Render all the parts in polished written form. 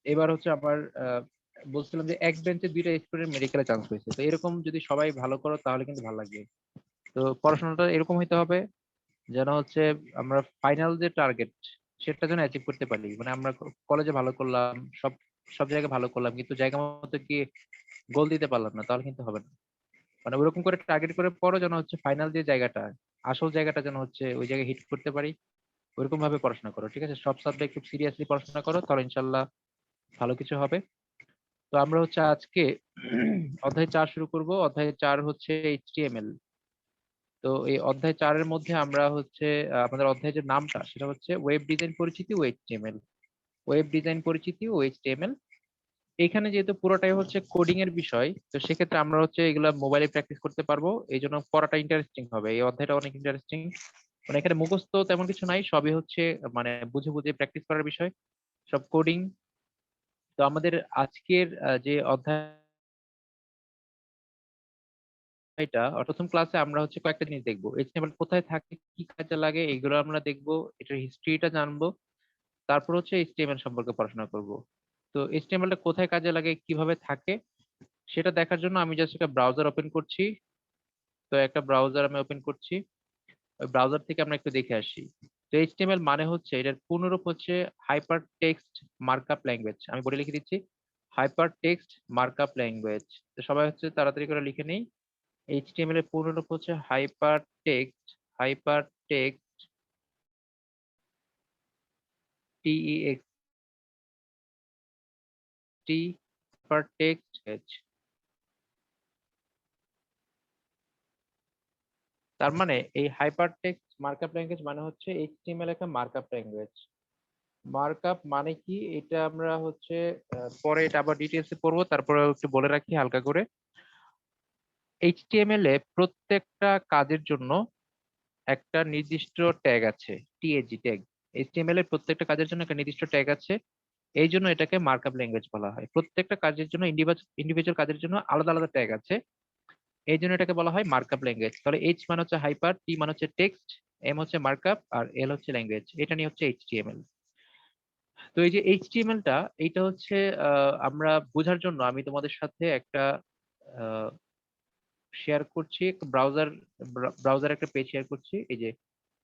এবার হচ্ছে আমার বলছিলাম যে এক বেঞ্চে 2টা স্টুডেন্ট মেডিকেলে চান্স হয়েছে। তো এরকম যদি সবাই ভালো করো তাহলে কিন্তু ভালো লাগবে। তো পড়াশোনাটা এরকম হইতে হবে যেন হচ্ছে আমরা ফাইনাল যে টার্গেট সেটা যেন অ্যাচিভ করতে পারি। মানে আমরা কলেজে ভালো করলাম, সব সব জায়গায় ভালো করলাম, কিন্তু জায়গা মতো গিয়ে গোল দিতে পারলাম না, তাহলে কিন্তু হবে না। মানে ওরকম করে টার্গেট করে পড়ো যেন হচ্ছে ফাইনাল যে জায়গাটা, আসল জায়গাটা যেন হচ্ছে ওই জায়গায় হিট করতে পারি। ওরকম ভাবে পড়াশোনা করো, ঠিক আছে? সব সাবজেক্ট খুব সিরিয়াসলি পড়াশোনা করো, তাহলে ইনশাল্লাহ ভালো কিছু হবে। তো আমরা হচ্ছে আজকে অধ্যায় 4 শুরু করব। অধ্যায় 4 হচ্ছে এইচটিএমএল। তো এই অধ্যায় 4-এর মধ্যে আমরা হচ্ছে আমাদের অধ্যায়ের যে নামটা সেটা হচ্ছে ওয়েব ডিজাইন পরিচিতি ও এইচটিএমএল। ওয়েব ডিজাইন পরিচিতি ও এইচটিএমএল। এখানে যেহেতু পুরোটাই হচ্ছে কোডিং এর বিষয়, তো সেক্ষেত্রে আমরা হচ্ছে এগুলা মোবাইলে প্র্যাকটিস করতে পারবো, এই জন্য পড়াটা ইন্টারেস্টিং হবে। এই অধ্যায়টা অনেক ইন্টারেস্টিং। মানে এখানে মুখস্থ তেমন কিছু নাই, সবই হচ্ছে মানে বুঝে বুঝে প্র্যাকটিস করার বিষয়, সব কোডিং। তো আমাদের আজকের যে অধ্যায়টা প্রথম ক্লাসে আমরা হচ্ছে কয়েকটা জিনিস দেখবো। এইচটিএমএল কোথায় থাকে, কি কাজে লাগে, এগুলো আমরা দেখবো। এটার হিস্ট্রিটা জানবো। তারপর হচ্ছে এইচটিএমএল সম্পর্কে পড়াশোনা করব। তো এইচটিএমএল টা কোথায় কাজে লাগে, কিভাবে থাকে, সেটা দেখার জন্য আমি জাস্ট একটা ব্রাউজার ওপেন করছি। তো একটা ব্রাউজার আমি ওপেন করছি। ওই ব্রাউজার থেকে আমরা একটু দেখে আসি। তো এইচটিএমএল মানে হচ্ছে, এটার পূর্ণরূপ হচ্ছে হাইপার টেক্সট মার্কআপ ল্যাঙ্গুয়েজ। আমি বলে লিখে দিচ্ছি, হাইপার টেক্সট মার্কআপ ল্যাঙ্গুয়েজ। তো সবাই হচ্ছে তাড়াতাড়ি করে লিখে নেই। এইচটিএমএল এর পূর্ণরূপ হচ্ছে হাইপার টেক্সট হাইপার টেক্সট। তার মানে এই হাইপার টেক্সট মার্কআপ ল্যাঙ্গুয়েজ মানে হচ্ছে এইচটিএমএল একটা মার্কআপ ল্যাঙ্গুয়েজ। মার্কআপ মানে কি এটা আমরা হচ্ছে পরে এটা আবার ডিটেলসে পড়বো, তারপরে একটু বলে রাখি হালকা করে। এইচটিএমএল এ প্রত্যেকটা কাজের জন্য একটা নির্দিষ্ট ট্যাগ আছে, টিএজি ট্যাগ। এইচটিএমএল এর প্রত্যেকটা কাজের জন্য একটা নির্দিষ্ট ট্যাগ আছে। এই জন্য এটাকে মার্কআপ ল্যাঙ্গুয়েজ বলা হয়। প্রত্যেকটা কাজের জন্য ইন্ডিভিজুয়াল কাজের জন্য আলাদা আলাদা ট্যাগ আছে, এই জন্য এটাকে বলা হয় মার্কআপ ল্যাঙ্গুয়েজ। তাহলে এইচ মানে হচ্ছে হাইপার, টি মানে হচ্ছে টেক্সট, এম হচ্ছে মার্কআপ, আর এল হচ্ছে ল্যাঙ্গুয়েজ। এটা নিয়ে হচ্ছে এইচটিএমএল। তো এই যে এইচটিএমএল টা, এইটা হচ্ছে আমরা বোঝার জন্য আমি তোমাদের সাথে একটা শেয়ার করছি, ব্রাউজার একটা পেজ শেয়ার করছি। এই যে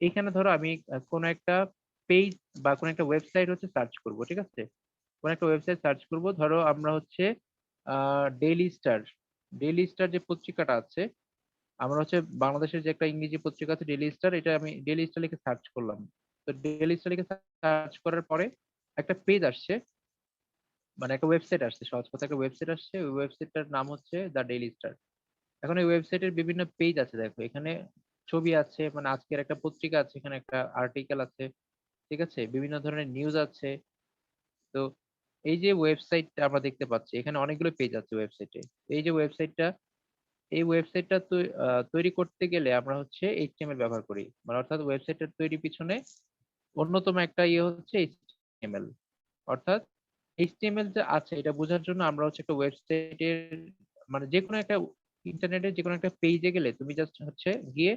এইখানে ধরো আমি কোনো একটা পেজ বা কোনো একটা ওয়েবসাইট হচ্ছে সার্চ করব, ঠিক আছে? কোনো একটা ওয়েবসাইট সার্চ করব, ধরো আমরা হচ্ছে ডেইলি স্টার। ডেইলি স্টার যে পত্রিকাটা আছে, আমরা হচ্ছে বাংলাদেশের যে একটা ইংরেজি পত্রিকা আছে ডেইলি স্টার, এটা আমি ডেইলি স্টার লিখে সার্চ করলাম। তো ডেইলি স্টার লিখে সার্চ করার পরে একটা পেজ আসছে, মানে একটা ওয়েবসাইট আসছে, সহজ কথা একটা ওয়েবসাইট আসছে। ওই ওয়েবসাইটটার নাম হচ্ছে দ্য ডেইলি স্টার। এখন এই ওয়েবসাইটের বিভিন্ন পেজ আছে, দেখো এখানে ছবি আছে, মানে আজকের একটা পত্রিকা আছে, এখানে একটা আর্টিকেল আছে, ঠিক আছে? বিভিন্ন ধরনের নিউজ আছে। তো এই যে ওয়েবসাইটটা আমরা দেখতে পাচ্ছি, এখানে অনেকগুলো পেজ আছে ওয়েবসাইটে। এই যে ওয়েবসাইটটা, এই ওয়েবসাইটটা তৈরি করতে গেলে আমরা হচ্ছে এইচটিএমএল ব্যবহার করি। মানে অর্থাৎ ওয়েবসাইটের তৈরির পিছনে অন্যতম একটা ইয়ে হচ্ছে এইচটিএমএল। অর্থাৎ এইচটিএমএল যে আছে এটা বোঝার জন্য আমরা হচ্ছে একটা ওয়েবসাইটের, মানে যে কোনো একটা ইন্টারনেটের যে কোনো একটা পেজে গেলে তুমি জাস্ট হচ্ছে গিয়ে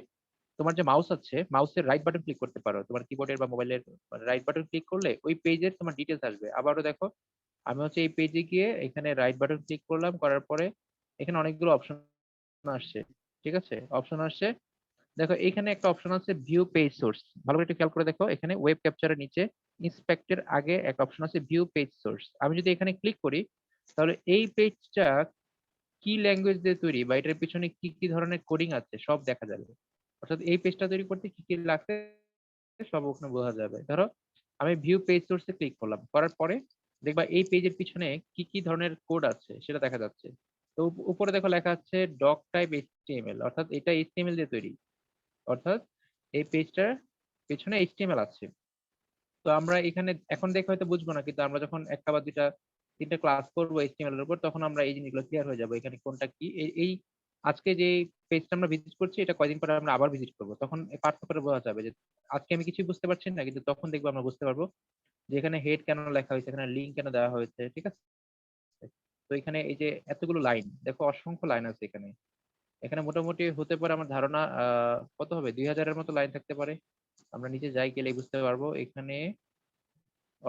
তোমার যে মাউস আছে, মাউসের রাইট বাটন ক্লিক করতে পারো, তোমার কিবোর্ডের বা মোবাইলের রাইট বাটন ক্লিক করলে ওই পেজের তোমার ডিটেলস আসবে। আবারও দেখো, আমি হচ্ছে এই পেজে গিয়ে এখানে রাইট বাটন ক্লিক করলাম, করার পরে এখানে অনেকগুলো অপশন আসছে, ঠিক আছে? অপশন আসছে, দেখো এখানে একটা অপশন আছে ভিউ পেজ সোর্স। ভালো করে একটু খেয়াল করে দেখো, এখানে ওয়েব ক্যাপচারের নিচে ইন্সপেক্টের আগে একটা অপশন আছে ভিউ পেজ সোর্স। আমি যদি এখানে ক্লিক করি, তাহলে এই পেজটা কি ল্যাঙ্গুয়েজ দিয়ে তৈরি বা এটার পিছনে কি কি ধরনের কোডিং আছে সব দেখা যাবে। অর্থাৎ এই পেজটা তৈরি করতে কি কি লাগছে সব ওখানে বোঝা যাবে। ধরো আমি ভিউ পেজ সোর্সে ক্লিক করলাম, করার পরে দেখবা এই পেজের পিছনে কি কি ধরনের কোড আছে সেটা দেখা যাচ্ছে। তো উপরে দেখো লেখা আছে ডক টাইপ এইচটিএমএল, অর্থাৎ এটা এইচটিএমএল দিয়ে তৈরি। অর্থাৎ এই পেজটার পেছনে এইচটিএমএল আছে। তো আমরা এখানে এখন দেখে হয়তো বুঝবো না, কিন্তু আমরা যখন একটা বা দুইটা তিনটা ক্লাস করবো এইচটিএমএল এর উপর, তখন আমরা এই জিনিসগুলো ক্লিয়ার হয়ে যাবো, এখানে কোনটা কি। এই আজকে যে পেজটা আমরা ভিজিট করছি, এটা কয়দিন পরে আমরা আবার ভিজিট করবো, তখন এই পার্থক্যটা বোঝা যাবে যে আজকে আমি কিছুই বুঝতে পারছি না, কিন্তু তখন দেখবো আমরা বুঝতে পারবো যে এখানে হেড কেন লেখা হয়েছে, এখানে লিঙ্ক কেন দেওয়া হয়েছে, ঠিক আছে? তো এখানে এই যে এতগুলো লাইন, দেখো অসংখ্য লাইন আছে এখানে। এখানে মোটামুটি হতে পারে আমার ধারণা কত হবে, 2000-এর মতো লাইন থাকতে পারে। আমরা নিচে যাই, গেলে বুঝতে পারবো। এখানে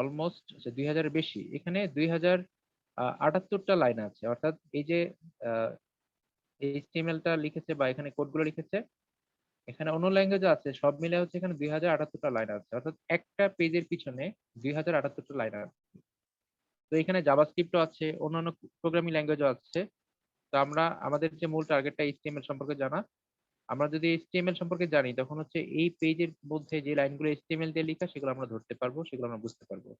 অলমোস্ট 2000 এর বেশি। এখানে 2078টা লাইন আছে, অর্থাৎ এই যে এইচটিএমএলটা লিখেছে বা এখানে কোডগুলো লিখেছে, এখানে অন্য ল্যাঙ্গুয়েজ আছে, সব মিলে হচ্ছে এখানে 2078টা লাইন আছে, অর্থাৎ একটা পেজের পিছনে 2078টা লাইন আছে। তো এখানে জাভাস্ক্রিপ্টও আছে, অন্যান্য প্রোগ্রামিং ল্যাঙ্গুয়েজও আছে। তো আমরা আমাদের যে মূল টার্গেটটা এইচটিএমএল সম্পর্কে জানা, আমরা যদি এইচটিএমএল সম্পর্কে জানি তখন হচ্ছে এই পেজের মধ্যে যে লাইনগুলো এইচটিএমএল দিয়ে লেখা সেগুলো আমরা ধরতে পারবো, সেগুলো আমরা বুঝতে পারবো।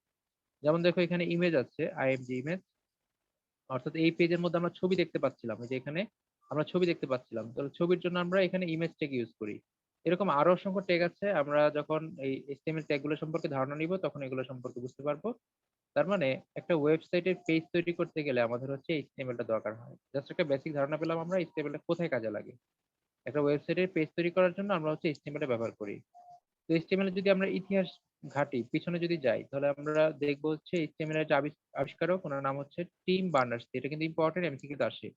যেমন দেখো এখানে ইমেজ আছে, আইএমজি ইমেজ, অর্থাৎ এই পেজের মধ্যে আমরা ছবি দেখতে পাচ্ছিলাম, এই যে এখানে আমরা ছবি দেখতে পাচ্ছিলাম, তাহলে ছবির জন্য আমরা এখানে ইমেজ ট্যাগ ইউজ করি। এরকম আরো অসংখ্য ট্যাগ আছে, আমরা যখন এই এইচটিএমএল ট্যাগ গুলো সম্পর্কে ধারণা নিব তখন এগুলো সম্পর্কে বুঝতে পারবো। তার মানে একটা ওয়েবসাইটের পেজ তৈরি করতে গেলে আমাদের হচ্ছে এইচটিএমএল টা দরকার হয়। জাস্ট একটা বেসিক ধারণা পেলাম আমরা এইচটিএমএল টা কোথায় কাজে লাগে। একটা ওয়েবসাইটের পেজ তৈরি করার জন্য আমরা হচ্ছে এইচটিএমএল টা ব্যবহার করি। তো এইচটিএমএল এর যদি আমরা ইতিহাস ঘাটি, পিছনে যদি যাই, তাহলে আমরা দেখবো হচ্ছে এইচটিএমএল এর যে আবিষ্কারক, ওনার নাম হচ্ছে টিম বার্নার্স। এটা কিন্তু ইম্পর্টেন্ট, এমসিকিউতে আসে।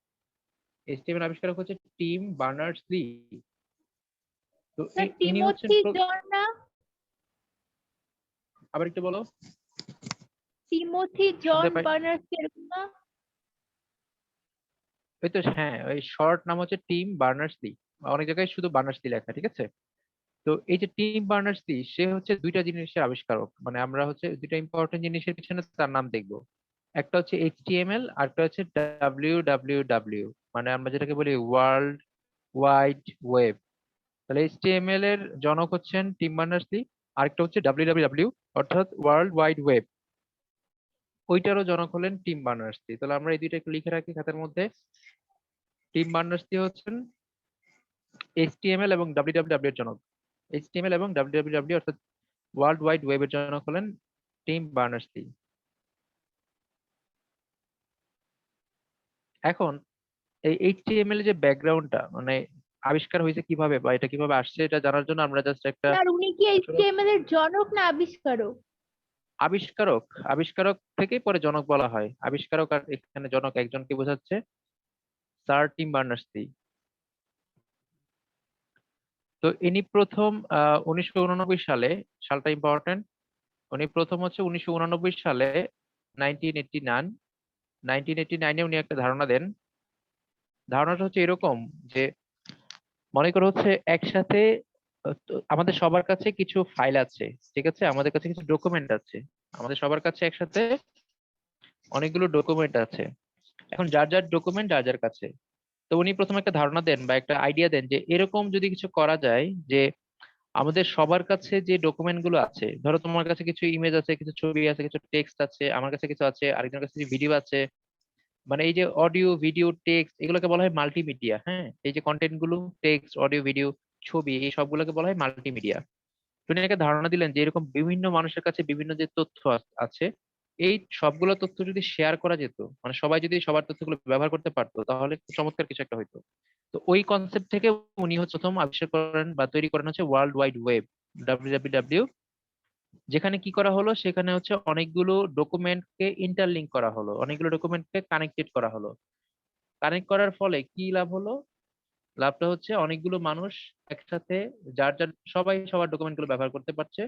এইচটিএমএল আবিষ্কারক হচ্ছে টিম বার্নার্স লি। তো স্যার ইনি হচ্ছেন টিমোথি জন না? আবার একটু বলো। টিমোথি জন শুনতে পাই, বার্নার্স এরকম না? ওই তো, হ্যাঁ, ওই শর্ট নাম হচ্ছে টিম বার্নার্স লি। অনেক জায়গায় শুধু বার্নার্স লি লেখা, ঠিক আছে। তো এই যে টিম বার্নার্স লি, সে হচ্ছে দুইটা জিনিসের আবিষ্কারক, মানে আমরা হচ্ছে দুইটা ইম্পর্টেন্ট জিনিসের পিছনে তার নাম দেখবো। একটা হচ্ছে এইচটিএমএল আর একটা হচ্ছে ডাব্লিউ, মানে আমরা যেটাকে বলি ওয়ার্ল্ড ওয়াইড ওয়েব। তাহলে এইচটিএমএল এর জনক হচ্ছেন টিম বার্নার্স লি, আরেকটা হচ্ছে ডাব্লিউ অর্থাৎ ওয়ার্ল্ড ওয়াইড ওয়েব, ওইটারও জনক হলেন টিম বার্নার্স লি। তাহলে আমরা এই দুইটা একটু লিখে রাখি খাতার মধ্যে। টিম বার্নার্স লি হচ্ছেন এইচটিএমএল এবং ডাব্লিউ এর জনক। এইচটিএমএল এবং ডাব্লিউ অর্থাৎ ওয়ার্ল্ড ওয়াইড ওয়েবের জনক হলেন টিম বার্নার্স লি। এখন এই এইচটিএমএল এর যে ব্যাকগ্রাউন্ডটা, মানে আবিষ্কার হয়েছে কিভাবে বা এটা কিভাবে আসছে, এটা জানার জন্য আমরা জাস্ট একটা স্যার উনি কি এইচটিএমএল এর জনক না আবিষ্কারক? আবিষ্কারক, আবিষ্কারক থেকেই পরে জনক বলা হয়। আবিষ্কারক আর এখানে জনক একজনকে বোঝাচ্ছে, স্যার টিম বার্নার্স লি। তো ইনি প্রথম 1989 সালে, সালটা ইম্পর্টেন্ট, উনি প্রথম হচ্ছে 1989 সালে, 1989 উনি একটা ধারণা দেন। ধারণাটা হচ্ছে এরকম যে, মনে করো হচ্ছে একসাথে তো আমাদের সবার কাছে কিছু ফাইল আছে, ঠিক আছে, আমাদের কাছে কিছু ডকুমেন্ট আছে, আমাদের সবার কাছে একসাথে অনেকগুলো ডকুমেন্ট আছে। এখন যার যার ডকুমেন্ট যার যার কাছে। তো উনি প্রথমে একটা ধারণা দেন বা একটা আইডিয়া দেন যে এরকম যদি কিছু করা যায় যে আমাদের সবার কাছে যে ডকুমেন্ট গুলো আছে, ধরো তোমার কাছে কিছু ইমেজ আছে, কিছু ছবি আছে, কিছু টেক্সট আছে, আমার কাছে কিছু আছে, আরেকজনের কাছে কিছু ভিডিও আছে, মানে এই যে অডিও ভিডিও টেক্সট এগুলোকে বলা হয় মাল্টিমিডিয়া। হ্যাঁ, এই যে কন্টেন্ট গুলো, টেক্সট অডিও ভিডিও ছবি, এই সবগুলোকে বলা হয় মাল্টিমিডিয়া। তিনি একটা ধারণা দিলেন যে এরকম বিভিন্ন মানুষের কাছে বিভিন্ন যে তথ্য আছে, এই সবগুলো তথ্য যদি শেয়ার করা যেত, মানে সবাই যদি সবার তথ্যগুলো ব্যবহার করতে পারতো, তাহলে খুব চমৎকার কিছু একটা হইতো। তো ওই কনসেপ্ট থেকে উনি হচ্ছে প্রথম আবিষ্কার করেন বা তৈরি করেন হচ্ছে ওয়ার্ল্ড ওয়াইড ওয়েব, ডাব্লিউ। যেখানে কি করা হলো, সেখানে হচ্ছে অনেকগুলো ডকুমেন্টকে ইন্টারলিঙ্ক করা হলো, অনেকগুলো ডকুমেন্টকে কানেক্টেড করা হলো। কানেক্ট করার ফলে কি লাভ হলো? লাভটা হচ্ছে অনেকগুলো মানুষ একসাথে, যার যার সবাই সবার ডকুমেন্ট গুলো ব্যবহার করতে পারছে।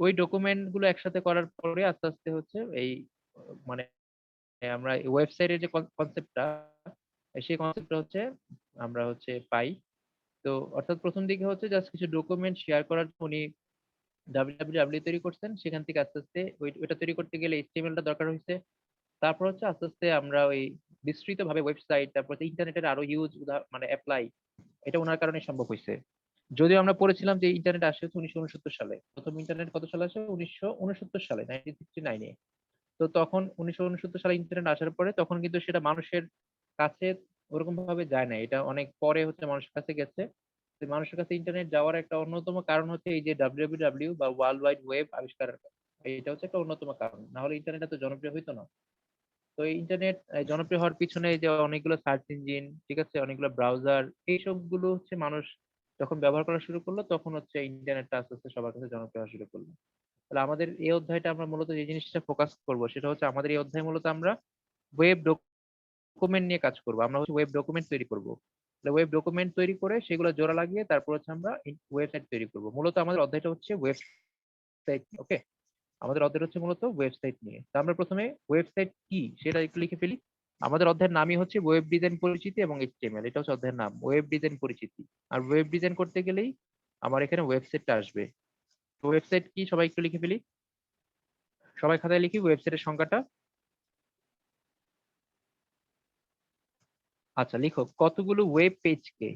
ওই ডকুমেন্ট গুলো একসাথে করার পরে আস্তে আস্তে হচ্ছে এই মানে আমরা ওয়েবসাইটের যে কনসেপ্টটা, সেই কনসেপ্টটা হচ্ছে আমরা হচ্ছে পাই। তো অর্থাৎ প্রথম দিকে হচ্ছে জাস্ট কিছু ডকুমেন্ট শেয়ার করার জন্য উনি ডাব্লিউ তৈরি করছেন, সেখান থেকে আস্তে আস্তে ওইটা তৈরি করতে গেলে এইচটিএমএল টা দরকার হয়েছে। তারপর হচ্ছে আস্তে আস্তে আমরা ওই বিস্তৃত ভাবে ওয়েবসাইট, তারপর ইন্টারনেটের আরো ইউজ, মানে অ্যাপ্লাই, এটা ওনার কারণে সম্ভব হয়েছে। যদিও আমরা পড়েছিলাম যে ইন্টারনেট আসে হচ্ছে 1969 সালে, প্রথম ইন্টারনেট কত সালে আসে, 1969 সালে, 1969-এ। তো তখন 1969 সালে ইন্টারনেট আসার পরে তখন কিন্তু সেটা মানুষের কাছে ওরকম ভাবে যায় না, এটা অনেক পরে হচ্ছে মানুষের কাছে গেছে। তো মানুষের কাছে ইন্টারনেট যাওয়ার একটা অন্যতম কারণ হচ্ছে এই যে ডাব্লিউ বা ওয়ার্ল্ড ওয়াইড ওয়েব আবিষ্কারের কারণ। এটা হচ্ছে একটা অন্যতম কারণ, না হলে ইন্টারনেট এত জনপ্রিয় হইতো না। তো ইন্টারনেট জনপ্রিয় হওয়ার পিছনে এই যে অনেকগুলো সার্চ ইঞ্জিন, ঠিক আছে, অনেকগুলো ব্রাউজার, এইসব গুলো হচ্ছে মানুষ যখন ব্যবহার করা শুরু করলো, তখন হচ্ছে ইন্টারনেটটা আস্তে আস্তে সবার কাছে জনপ্রিয় হওয়া শুরু করলো। তাহলে আমাদের এই অধ্যায়টা আমরা মূলত যে জিনিসটা ফোকাস করব সেটা হচ্ছে, আমাদের এই অধ্যায় মূলত আমরা ওয়েব ডকুমেন্ট নিয়ে কাজ করব। আমরা হচ্ছে ওয়েব ডকুমেন্ট তৈরি করব। তাহলে ওয়েব ডকুমেন্ট তৈরি করে সেগুলো জোড়া লাগিয়ে তারপর হচ্ছে আমরা ওয়েবসাইট তৈরি করব। মূলত আমাদের অধ্যায়টা হচ্ছে ওয়েবসাইট। ওকে, আমাদের অধ্যায় হচ্ছে মূলত ওয়েবসাইট নিয়ে। তো আমরা প্রথমে ওয়েবসাইট কি সেটা একটু লিখে ফেলি। আমাদের অধ্যায়ের নামই হচ্ছে ওয়েব ডিজাইন পরিচিতি এবং এইচটিএমএল, এটা হচ্ছে অধ্যায়ের নাম, ওয়েব ডিজাইন পরিচিতি। আর ওয়েব ডিজাইন করতে গেলেই আমার এখানে ওয়েবসাইটটা আসবে। তো ওয়েবসাইট কি সবাই একটু লিখে ফেলি, সবাই খাতায় লিখি ওয়েবসাইটের সংখ্যাটা। আচ্ছা লিখো, কতগুলো ওয়েব পেজকে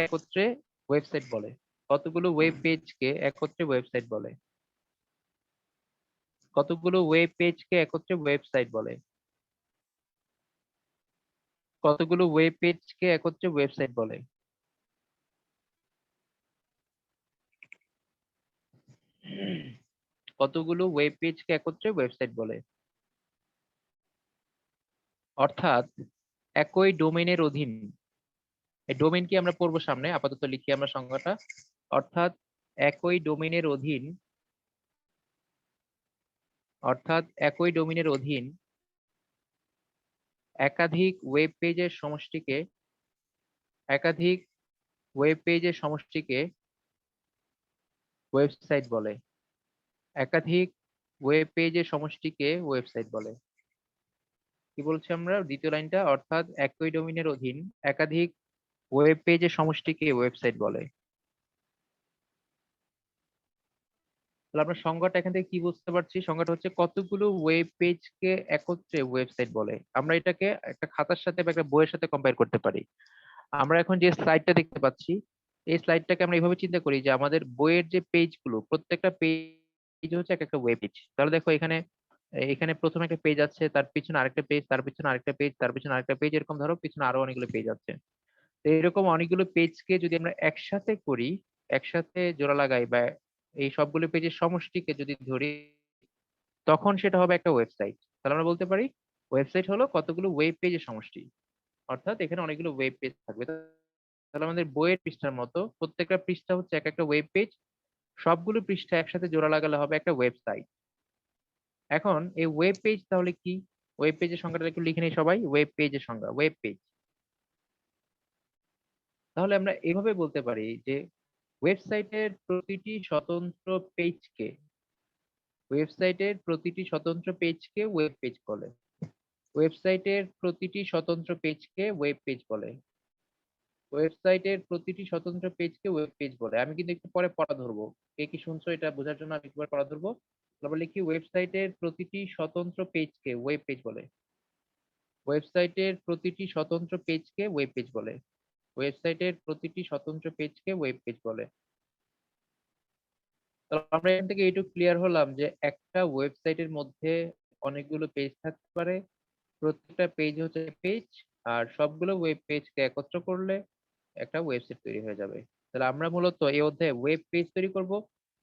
একত্রে ওয়েবসাইট বলে? কতগুলো ওয়েব পেজকে একত্রে ওয়েবসাইট বলে? কতগুলো ওয়েব পেজকে একত্রে ওয়েবসাইট বলে? কতগুলো ওয়েব পেজকে একত্রে ওয়েবসাইট বলে? কতগুলো ওয়েব পেজকে একত্রে ওয়েবসাইট বলে? অর্থাৎ একই ডোমেইনের অধীন, এই ডোমেইন কি আমরা পড়বো সামনে, আপাতত লিখি আমরা সংজ্ঞাটা। অর্থাৎ একই ডোমেইনের অধীন, অর্থাৎ একই ডোমেইনের অধীন একাধিক ওয়েব পেজের সমষ্টিকে, একাধিক ওয়েব পেজের সমষ্টিকে ওয়েবসাইট বলে। একাধিক ওয়েব পেজের সমষ্টিকে ওয়েবসাইট বলে। কি বলছি আমরা দ্বিতীয় লাইনটা? অর্থাৎ একই ডোমেইনের অধীন একাধিক ওয়েব পেজের সমষ্টিকে ওয়েবসাইট বলে। তাহলে আমরা সংজ্ঞাটা এখান থেকে কি বুঝতে পারছি? সংজ্ঞাটা হচ্ছে কতগুলো ওয়েব পেজকে একত্রে ওয়েবসাইট বলে। আমরা এটাকে একটা খাতার সাথে বা একটা বইয়ের সাথে কম্পেয়ার করতে পারি। আমরা এখন যে স্লাইডটা দেখতে পাচ্ছি, এই স্লাইডটাকে আমরা এইভাবে চিন্তা করি যে আমাদের বইয়ের যে পেজগুলো, প্রত্যেকটা পেজ হচ্ছে এক একটা ওয়েব পেজ। তাহলে দেখো এখানে, এখানে প্রথমে একটা পেজ আছে, তার পিছনে আরেকটা পেজ, তার পিছনে আরেকটা পেজ, তার পিছনে আরেকটা পেজ, এরকম ধরো পিছনে আরো অনেকগুলো পেজ আছে। তো এরকম অনেকগুলো পেজকে যদি আমরা একসাথে করি, একসাথে জোড়া লাগাই বা এই সবগুলো পেজের সমষ্টিকে যদি ধরি, তখন সেটা হবে একটা ওয়েবসাইট। তাহলে আমরা বলতে পারি ওয়েবসাইট হলো কতগুলো ওয়েব পেজের সমষ্টি। অর্থাৎ এখানে অনেকগুলো ওয়েব পেজ থাকবে। তাহলে আমাদের বইয়ের পৃষ্ঠার মতো প্রত্যেকটা পৃষ্ঠা হচ্ছে এক একটা ওয়েব পেজ, সবগুলো পৃষ্ঠা একসাথে জোড়া লাগালে হবে একটা ওয়েবসাইট। এখন এই ওয়েব পেজ তাহলে কি? ওয়েব পেজের সংখ্যাটা একটু লিখে নিই সবাই, ওয়েব পেজের সংখ্যা, ওয়েব পেজ। তাহলে আমরা এভাবে বলতে পারি যে ওয়েবসাইটের প্রতিটি স্বতন্ত্র পেজকে, ওয়েবসাইটের প্রতিটি স্বতন্ত্র পেজকে ওয়েব পেজ বলে। ওয়েবসাইটের প্রতিটি স্বতন্ত্র পেজকে ওয়েব পেজ বলে। ওয়েবসাইটের প্রতিটি স্বতন্ত্র পেজকে ওয়েব পেজ বলে। আমি কিন্তু একটু পরে পড়া ধরবো, কে কি শুনছো এটা বোঝার জন্য আমি একবার পড়া ধরবো। তারপর লিখি ওয়েবসাইটের প্রতিটি স্বতন্ত্র পেজকে ওয়েব পেজ বলে। ওয়েবসাইটের প্রতিটি স্বতন্ত্র পেজকে ওয়েব পেজ বলে। ওয়েবসাইটের প্রতিটি স্বতন্ত্র পেজকে ওয়েব পেজ বলে। তো আমরা এখান থেকে এইটুকু ক্লিয়ার হলাম যে একটা ওয়েবসাইটের মধ্যে অনেকগুলো পেজ থাকতে পারে, প্রত্যেকটা পেজ হচ্ছে পেজ, আর সবগুলো ওয়েব পেজকে একত্র করলে একটা ওয়েবসাইট তৈরি হয়ে যাবে। তাহলে আমরা মূলত এই অধ্যায়ে ওয়েব পেজ তৈরি করব,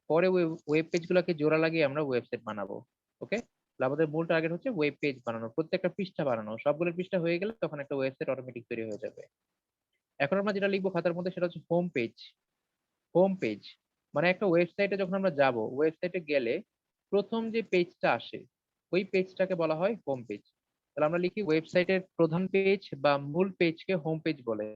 পরে ওয়েব পেজ গুলোকে জোড়া লাগিয়ে আমরা ওয়েবসাইট বানাবো। ওকে, তাহলে আমাদের মূল টার্গেট হচ্ছে ওয়েব পেজ বানানো, প্রত্যেকটা পৃষ্ঠা বানানো, সবগুলো পৃষ্ঠা হয়ে গেলে তখন একটা ওয়েবসাইট অটোমেটিক তৈরি হয়ে যাবে। এখন আমরা যেটা লিখবো খাতার মধ্যে সেটা হচ্ছে হোম পেজ। হোম পেজ মানে একটা ওয়েবসাইটে যখন আমরা যাব, ওয়েবসাইটে গেলে প্রথম যে পেজটা আসে ওই পেজটাকে বলা হয় হোম পেজ। তাহলে আমরা লিখি ওয়েবসাইটের প্রধান পেজ বা মূল পেজকে হোম পেজ বলে।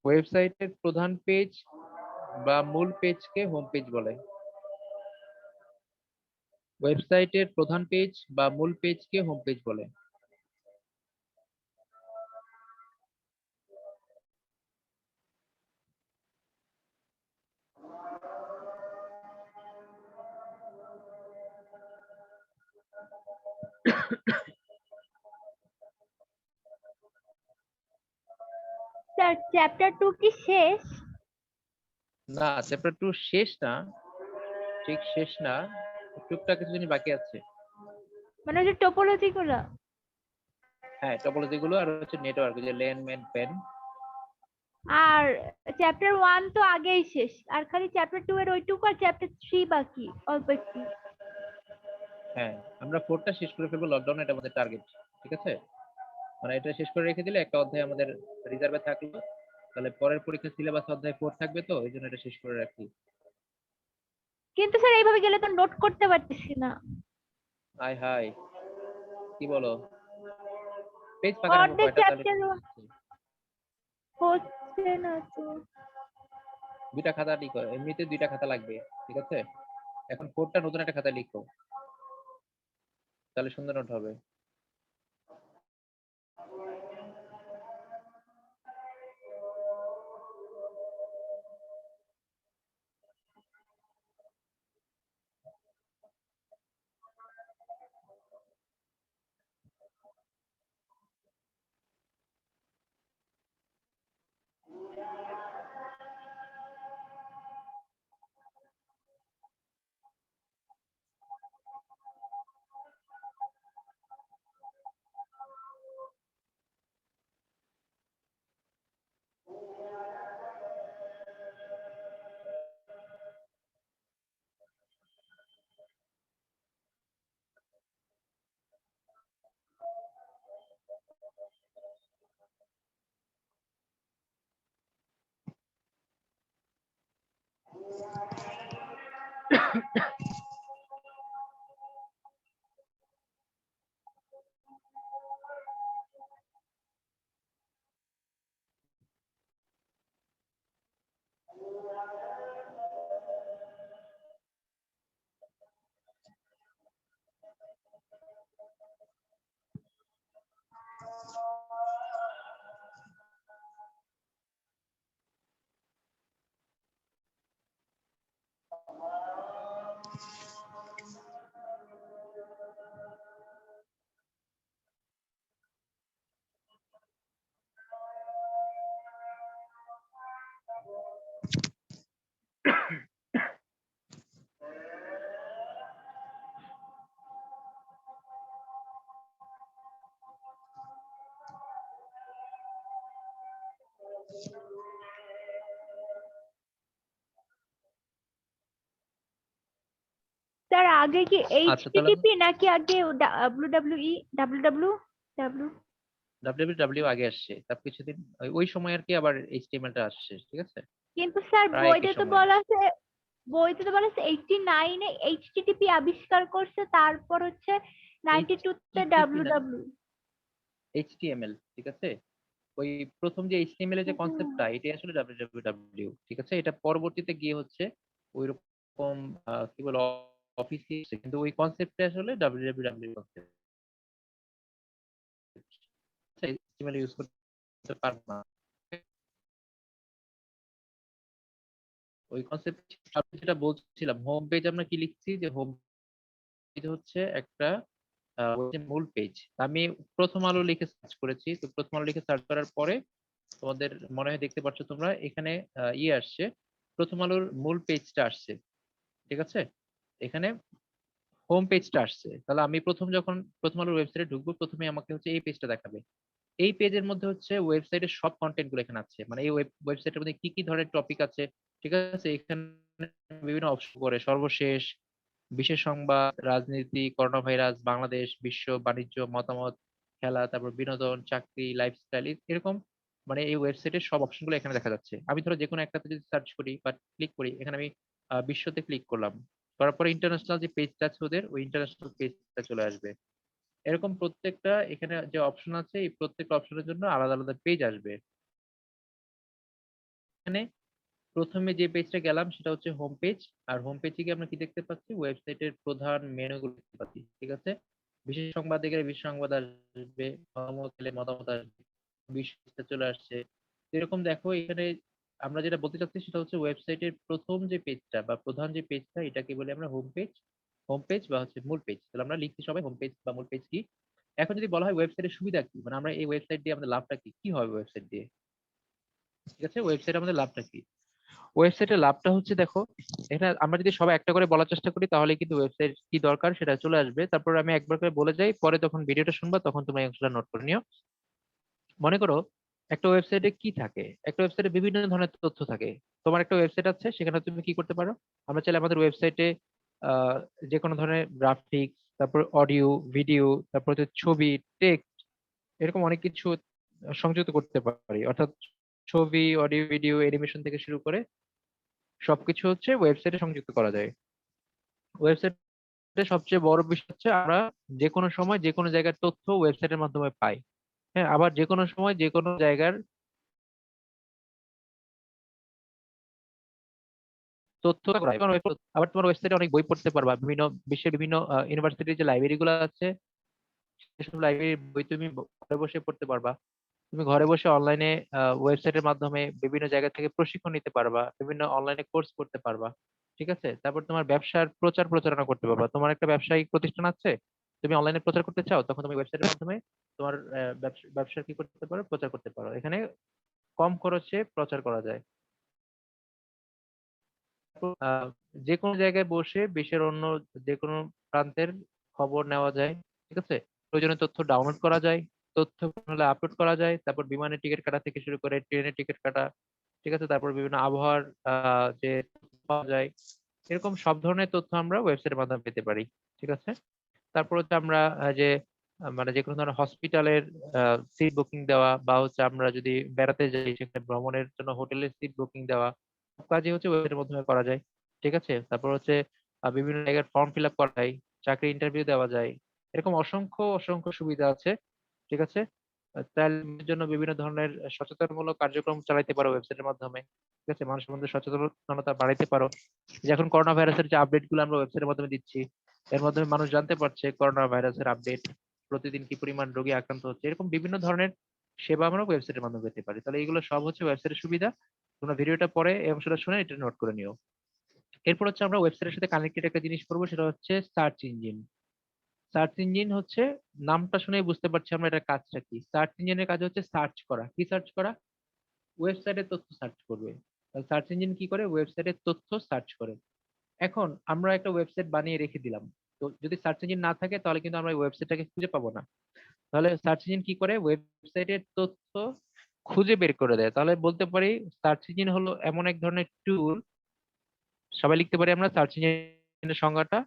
ওয়েবসাইটের প্রধান পেজ বা মূল পেজকে হোম পেজ বলে। ওয়েবসাইটের প্রধান পেজ বা মূল পেজকে হোম পেজ বলে। স্যার চ্যাপ্টার 2 কি শেষ? না, চ্যাপ্টার 2 শেষ না, ঠিক শেষ না, টুকটাক কিছু জিনিস বাকি আছে। মানে ওই যে টোপোলজি গুলো? হ্যাঁ, টপোলজি গুলো আর হচ্ছে নেটওয়ার্ক, যে লেন মেন পেন। আর চ্যাপ্টার 1 তো আগেই শেষ, আর খালি চ্যাপ্টার 2 এর ওইটুকু আর চ্যাপ্টার 3 বাকি অল্প একটু। হ্যাঁ, আমরা 4টা শেষ করে ফেলবো লকডাউনে, এটা আমাদের টার্গেট। ঠিক আছে, মানে এটা শেষ করে রেখে দিলে একটা অধ্যায় আমাদের রিজার্ভে থাকলো, তাহলে পরের পরীক্ষা সিলেবাস অধ্যায় 4 থাকবে, তো এই জন্য এটা শেষ করে রাখি। কিন্তু স্যার এইভাবে গেলে তো নোট করতে পারতেছি না। হাই হাই, কি বলো? পেজ ফাঁকা রাখো অর্ধেক কয়টা তাহলে? চ্যাপ্টার আসছে না তো। দুইটা খাতা লিখো, এমনিতে দুইটা খাতা লাগবে, ঠিক আছে? এখন কোডটা নতুন একটা খাতা লিখো, তাহলে সুন্দর নোট হবে। তার আগে কি আচ্ছা, তাহলে এইচটিটিপি নাকি আগে ডাব্লিউডাব্লিউই ডাব্লিউডাব্লিউ ডাব্লিউ? ডাব্লিউ আগে আসছে, তার কিছুদিন ওই সময় আর কি আবার এইচটিএমএল টা আসছে, ঠিক আছে? কিন্তু স্যার প্রায় একই বইতে তো সময়। বলা আছে, বইতে তো বলা আছে 89-এ এইচটিটিপি আবিষ্কার করছে, তারপর হচ্ছে 92-তে এইচটিটিপি না, ডাব্লিউডাব্লিউ। এইচটিএমএল, ঠিক আছে? ওই প্রথম যে এইচটিএমএল এর যে কনসেপ্টটা, এটাই আসলে ডাব্লিউ, ঠিক আছে? এটা পরবর্তীতে গিয়ে হচ্ছে ওই রকম কি বলে অফিসে, কিন্তু ওই কনসেপ্টটা আসলে ডাব্লিউ কনসেপ্ট। এইচটিএমএল ইউজ করতে পারবো না ওই কনসেপ্ট। যেটা বলছিলাম, হোম পেজ আমরা কি লিখছি, যে হোম পেজ হচ্ছে একটা মূল পেজ। আমি প্রথম আলো লিখে সার্চ করেছি, তো প্রথম আলো লিখে সার্চ করার পরে তোমাদের মনে হয় দেখতে পাচ্ছ তোমরা এখানে ইয়ে আসছে, প্রথম আলোর মূল পেজটা আসছে, ঠিক আছে? এখানে হোম পেজটা আসছে। তাহলে আমি যখন প্রথম আলোর ওয়েবসাইটে ঢুকবো, প্রথমে আমাকে হচ্ছে এই পেজটা দেখাবে। এই পেজের মধ্যে হচ্ছে ওয়েবসাইটের সব কন্টেন্ট গুলো এখানে আছে, মানে এই ওয়েবসাইটের মধ্যে কি কি ধরনের টপিক আছে, ঠিক আছে? এখানে বিভিন্ন অপশন করে সর্বশেষ, বিশেষ সংবাদ, রাজনীতি, করোনা ভাইরাস, বাংলাদেশ, বিশ্ব বাণিজ্য, মতামত, খেলা, তারপর বিনোদন, চাকরি, লাইফস্টাইল, এরকম। মানে এই ওয়েবসাইটের সব অপশন গুলো এখানে দেখা যাচ্ছে। আমি ধরো যে কোনো একটাতে যদি সার্চ করি বা ক্লিক করি, এখানে আমি বিশ্বতে ক্লিক করলাম, করার পরে ইন্টারন্যাশনাল যে পেজটা আছে ওদের, ওই ইন্টারন্যাশনাল পেজটা চলে আসবে। এরকম প্রত্যেকটা এখানে যে অপশন আছে, এই প্রত্যেকটা অপশনের জন্য আলাদা আলাদা পেজ আসবে। এখানে প্রথমে যে পেজটা গেলাম সেটা হচ্ছে হোম পেজ। আর হোম পেজে গিয়ে আমরা কি দেখতে পাচ্ছি, ওয়েবসাইটের প্রধান মেনুগুলো দেখতে পাচ্ছি, ঠিক আছে? বিশেষ সংবাদে গেলে বিশেষ সংবাদ আসবে, মতামত গেলে মতামত আসবে, বিষয়টা চলে আসছে। এরকম দেখো এখানে আমরা যেটা বলতে চাচ্ছি সেটা হচ্ছে ওয়েবসাইটের প্রথম যে পেজটা বা প্রধান যে পেজটা, এটাকে বলি আমরা হোম পেজ। হোম পেজ বা হচ্ছে মূল পেজ, তাহলে আমরা লিখছি সবাই হোম পেজ বা মূল পেজ কি। এখন যদি বলা হয় ওয়েবসাইটের সুবিধা কি, মানে আমরা এই ওয়েবসাইট দিয়ে আমাদের লাভটা কি, কি হবে ওয়েবসাইট দিয়ে, ঠিক আছে? ওয়েবসাইট আমাদের লাভটা কি? ওয়েবসাইটের লাভটা হচ্ছে দেখো, এটা আমরা যদি সবাই একটা করে বলার চেষ্টা করি, তাহলে কিন্তু ওয়েবসাইট কি দরকার সেটা চলে আসবে। তারপর আমি একবার করে বলে যাই, পরে যখন ভিডিওটা শুনবা তখন তোমরা এই অংশটা নোট করে নিও। মনে করো একটা ওয়েবসাইটে কি থাকে, একটা ওয়েবসাইটে বিভিন্ন ধরনের তথ্য থাকে। তোমার একটা ওয়েবসাইট আছে, সেখানে তুমি কি করতে পারো, আমরা চাইলে আমাদের ওয়েবসাইটে আহ যে কোনো ধরনের গ্রাফিক্স, তারপর অডিও, ভিডিও, তারপর হচ্ছে ছবি, টেক্সট, এরকম অনেক কিছু সংযুক্ত করতে পারি। অর্থাৎ ছবি, অডিও, ভিডিও, অ্যানিমেশন থেকে শুরু করে সবকিছু হচ্ছে ওয়েবসাইটে সংযুক্ত করা যায়। ওয়েবসাইটে সবচেয়ে বড় বিষয় হচ্ছে আমরা যে কোনো সময় যে কোনো জায়গার তথ্য ওয়েবসাইটের মাধ্যমে পাই। হ্যাঁ, আবার যে কোনো সময় যে কোনো জায়গার তথ্য আবার তোমার ওয়েবসাইটে অনেক বই পড়তে পারবা, বিভিন্ন বিশ্বের বিভিন্ন ইউনিভার্সিটির যে লাইব্রেরি গুলো আছে সেসব লাইব্রেরির বই তুমি ঘরে বসে পড়তে পারবা। তুমি ঘরে বসে অনলাইনে ওয়েবসাইটের মাধ্যমে বিভিন্ন জায়গা থেকে প্রশিক্ষণ নিতে পারবা, বিভিন্ন অনলাইনে কোর্স করতে পারবা। ঠিক আছে, তারপর তোমার ব্যবসার প্রচারণা করতে পারবা। তোমার একটা ব্যবসায়িক প্রতিষ্ঠান আছে, তুমি অনলাইনে প্রচার করতে চাও, তখন তুমি ওয়েবসাইটের মাধ্যমে তোমার ব্যবসা কি করতে পারো, প্রচার করতে পারো। এখানে কম খরচে প্রচার করা যায়। আহ, যে কোনো জায়গায় বসে বিশ্বের অন্য যে কোনো প্রান্তের খবর নেওয়া যায়। ঠিক আছে, প্রয়োজনীয় তথ্য ডাউনলোড করা যায়, তথ্য হলে আপলোড করা যায়। তারপর বিমানের টিকিট কাটা থেকে শুরু করে ট্রেনের টিকিট কাটা, ঠিক আছে, তারপর বিভিন্ন আবহাওয়ার যে তথ্য পাওয়া যায়, এরকম সব ধরনের তথ্য আমরা ওয়েবসাইটের মাধ্যমে পেতে পারি। ঠিক আছে, তারপর হচ্ছে আমরা যে মানে যে কোনো ধরনের হসপিটালের সিট বুকিং দেওয়া, বা হচ্ছে আমরা যদি বেড়াতে যাই সেখানে ভ্রমণের জন্য হোটেলের সিট বুকিং দেওয়া, সব কাজই হচ্ছে ওয়েবসাইটের মাধ্যমে করা যায়। ঠিক আছে, তারপর হচ্ছে বিভিন্ন জায়গায় ফর্ম ফিল আপ করা যায়, চাকরি ইন্টারভিউ দেওয়া যায়। এরকম অসংখ্য অসংখ্য সুবিধা আছে। ঠিক আছে, তার জন্য বিভিন্ন ধরনের সচেতনমূলক কার্যক্রম চালাইতে পারো ওয়েবসাইটের মাধ্যমে। ঠিক আছে, মানুষের মধ্যে সচেতনতা বাড়াইতে পারো। যে এখন করোনা ভাইরাসের যে আপডেট গুলো আমরা ওয়েবসাইটের মাধ্যমে দিচ্ছি, এর মাধ্যমে মানুষ জানতে পারছে করোনা ভাইরাসের আপডেট, প্রতিদিন কি পরিমাণ রোগী আক্রান্ত হচ্ছে, এরকম বিভিন্ন ধরনের সেবা আমরা ওয়েবসাইটের মাধ্যমে পেতে পারি। তাহলে এগুলো সব হচ্ছে ওয়েবসাইটের সুবিধা। তোমরা ভিডিওটা পরে এই অংশটা শুনে এটা নোট করে নিও। এরপর হচ্ছে আমরা ওয়েবসাইটের সাথে কানেক্টেড একটা জিনিস করবো, সেটা হচ্ছে সার্চ ইঞ্জিন। সার্চ ইঞ্জিন হচ্ছে, নামটা শুনেই বুঝতে পারছি আমরা এটা কাজটা কি। সার্চ ইঞ্জিনের কাজ হচ্ছে সার্চ করা। কি সার্চ করা? ওয়েবসাইটের তথ্য সার্চ করবে। সার্চ ইঞ্জিন কি করে? ওয়েবসাইটের তথ্য সার্চ করে। এখন আমরা একটা ওয়েবসাইট বানিয়ে রেখে দিলাম, তো যদি সার্চ ইঞ্জিন না থাকে তাহলে কিন্তু আমরা ওয়েবসাইটটাকে খুঁজে পাবো না। তাহলে সার্চ ইঞ্জিন কি করে? ওয়েবসাইটের তথ্য খুঁজে বের করে দেয়। তাহলে বলতে পারি সার্চ ইঞ্জিন হলো এমন এক ধরনের টুল। সবাই লিখতে পারি আমরা সার্চ ইঞ্জিনের সংজ্ঞাটা।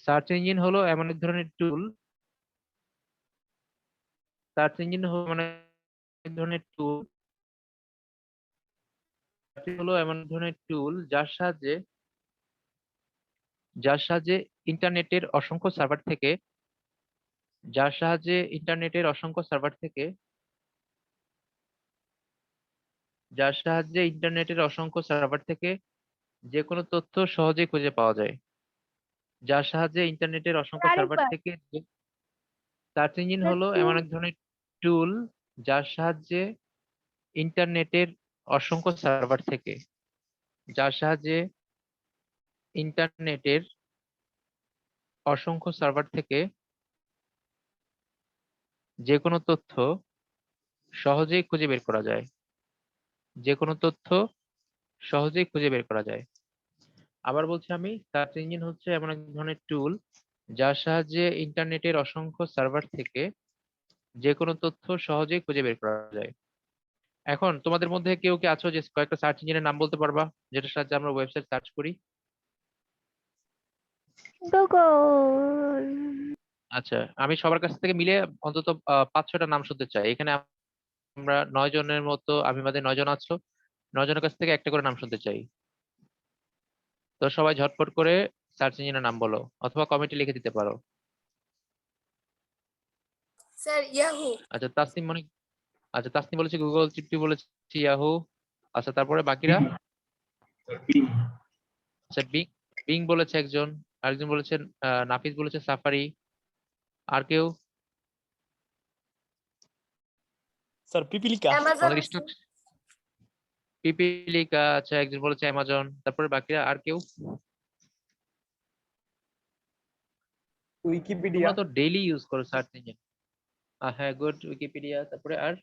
সার্চ ইঞ্জিন হলো এমন এক ধরনের টুল, সার্চ ইঞ্জিন হলো মানে এক ধরনের টুল, হলো এমন এক ধরনের টুল যার সাহায্যে ইন্টারনেটের অসংখ্য সার্ভার থেকে যার সাহায্যে ইন্টারনেটের অসংখ্য সার্ভার থেকে যার সাহায্যে ইন্টারনেটের অসংখ্য সার্ভার থেকে যে কোনো তথ্য সহজেই খুঁজে পাওয়া যায়। যার সাহায্যে ইন্টারনেটের অসংখ্য সার্ভার আরেকবার। থেকে সার্চ ইঞ্জিন হলো এমন এক ধরনের টুল যার সাহায্যে ইন্টারনেটের অসংখ্য সার্ভার থেকে যার সাহায্যে ইন্টারনেটের অসংখ্য সার্ভার থেকে যে কোনো তথ্য সহজেই খুঁজে বের করা যায়। যে কোনো তথ্য সহজেই খুঁজে বের করা যায়। আবার বলছি আমি, সার্চ ইঞ্জিন হচ্ছে এমন এক ধরনের টুল যার সাহায্যে ইন্টারনেটের অসংখ্য সার্ভার থেকে যে কোনো তথ্য সহজেই খুঁজে বের করা যায়। এখন তোমাদের মধ্যে কেউ কি আছো যে কয়েকটা সার্চ ইঞ্জিনের নাম বলতে পারবা যেটার সাহায্যে আমরা ওয়েবসাইট সার্চ করি? গুগল। আচ্ছা, আমি সবার কাছ থেকে মিলে অন্তত 5-6টা নাম শুনতে চাই। এখানে আমরা 9 জনের মতো, আমি বাদে 9 জন আছো, 9 জনের কাছ থেকে একটা করে নাম শুনতে চাই। তো সবাই ঝটপট করে সার্চ ইঞ্জিনের নাম বলো, অথবা কমেন্টে লিখে দিতে পারো। Sir Yahoo. আচ্ছা তাসনিম মনে আচ্ছা তাসনিম বলেছে গুগল, তৃপ্তি বলেছে ইয়াহু। আচ্ছা তারপরে বাকিরা? আচ্ছা বিং, বিং বলেছে একজন, আরেকজন বলেছেন নাফিস বলেছে সাফারি। আর কেউ? স্যার পিপিলিকা। অ্যামাজন অনেক আছে। পিপিলিকা। আচ্ছা একজন বলেছে অ্যামাজন। তারপরে বাকিরা আর কেউ? উইকিপিডিয়া। তোমরা তো ডেইলি ইউজ করো সার্চ ইঞ্জিন। হ্যাঁ গুড, উইকিপিডিয়া। তারপরে আর?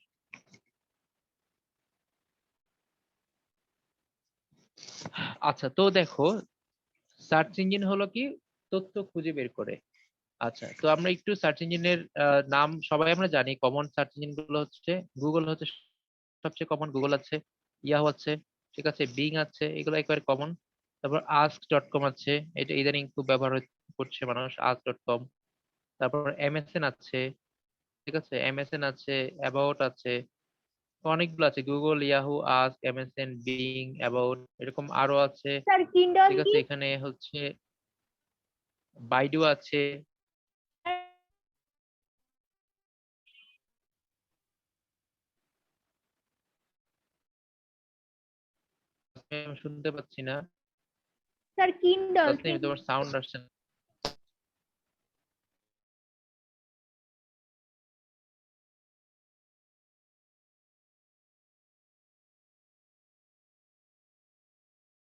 আচ্ছা তো দেখো, সার্চ ইঞ্জিন হলো কি, তথ্য খুঁজে বের করে। আচ্ছা তো আমরা একটু সার্চ ইঞ্জিনের নাম সবাই আমরা জানি। কমন সার্চ ইঞ্জিন গুলো হচ্ছে গুগল হচ্ছে সবচেয়ে কমন, গুগল আছে, ইয়াহু আছে, ঠিক আছে, বিং আছে, এগুলো একেবারে কমন। তারপর ask.com আছে, এটা ইদানিং খুব ব্যবহার করছে মানুষ, ask.com। তারপর এমএসএন আছে, ঠিক আছে, এমএসএন আছে, অ্যাবাউট আছে, তো অনেকগুলো আছে, Google, Yahoo, ask, MSN, being, about, এরকম আরো আছে। স্যার কিন্ডল ঠিক আছে, কি? এখানে হচ্ছে বাইডু আছে। আমি শুনতে পাচ্ছি না। স্যার কিন্ডল তাসনিম তোমার সাউন্ড আসছে না।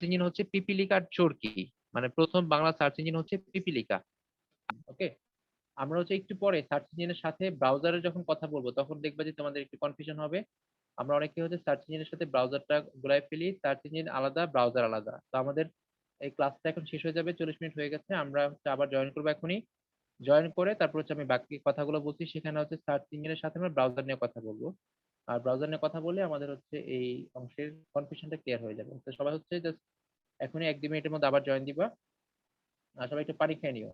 ইঞ্জিন হচ্ছে পিপিলিকার চরকি, মানে প্রথম বাংলা সার্চ ইঞ্জিন হচ্ছে পিপিলিকা। ওকে, আমরা হচ্ছে একটু পরে সার্চ ইঞ্জিনের সাথে ব্রাউজারের যখন কথা বলবো তখন দেখবা যে তোমাদের একটু কনফিউশন হবে। আমরা অনেকে হচ্ছে সার্চ ইঞ্জিনের সাথে ব্রাউজারটা গুলাই ফেলি, সার্চ ইঞ্জিন আলাদা ব্রাউজার আলাদা। তো আমাদের এই ক্লাসটা এখন শেষ হয়ে যাবে, 40 মিনিট হয়ে গেছে, আমরা হচ্ছে আবার জয়েন করবো এখনই। জয়েন করে তারপর হচ্ছে আমি বাকি কথাগুলো বলছি, সেখানে হচ্ছে সার্চ ইঞ্জিনের সাথে আমরা ব্রাউজার নিয়ে কথা বলবো। আর ব্রাউজার নিয়ে কথা বলে আমাদের হচ্ছে এই অংশের কনফিউশনটা ক্লিয়ার হয়ে যাবে। তো সবাই হচ্ছে জাস্ট এখনই 1-2 মিনিটের মধ্যে আবার জয়েন দিবা। আর সবাই একটু পানি খেয়ে নিও।